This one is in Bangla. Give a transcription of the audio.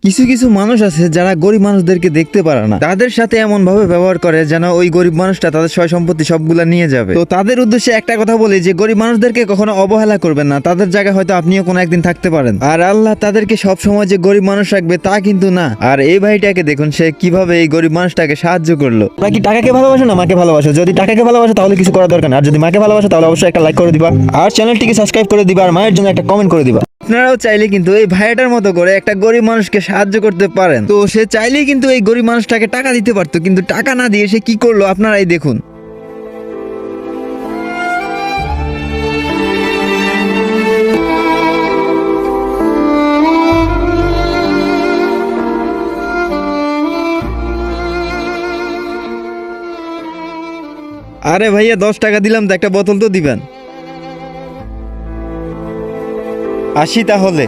কিছু কিছু মানুষ আছে যারা গরিব মানুষদেরকে দেখতে পারে না, তাদের সাথে এমন ভাবে ব্যবহার করে যেন ওই গরিব মানুষটা তাদের সয় সম্পত্তি সবগুলা নিয়ে যাবে। তো তাদের উদ্দেশ্যে একটা কথা বলি যে গরিব মানুষদেরকে কখনো অবহেলা করবেন না, তাদের জায়গায় হয়তো আপনিও কোনো একদিন থাকতে পারেন। আর আল্লাহ তাদেরকে সব সময় যে গরিব মানুষ রাখবে তা কিন্তু না। আর এই ভাইটাকে দেখুন সে কিভাবে এই গরিব মানুষটাকে সাহায্য করলো। তোমরা কি টাকাকে ভালোবাসো না মাকে ভালোবাসো? যদি টাকাকে ভালোবাসো তাহলে কিছু করার দরকার না, আর যদি মাকে ভালোবাসো তাহলে অবশ্যই একটা লাইক করে দিবা, আর চ্যানেলটিকে সাবস্ক্রাইব করে দিবা, আর মায়ের জন্য একটা কমেন্ট করে দিবা। আপনারাও চাইলে কিন্তু এই ভাইটার মতো করে একটা গরিব মানুষকে সাহায্য করতে পারেন। তো সে চাইলেই কিন্তু এই গরিব মানুষটাকে টাকা দিতে পারতো, কিন্তু টাকা না দিয়ে সে কি করলো আপনারাই দেখুন। আরে ভাইয়া 10 টাকা দিলাম তো, একটা বোতল তো দিবেন। আসি তাহলে।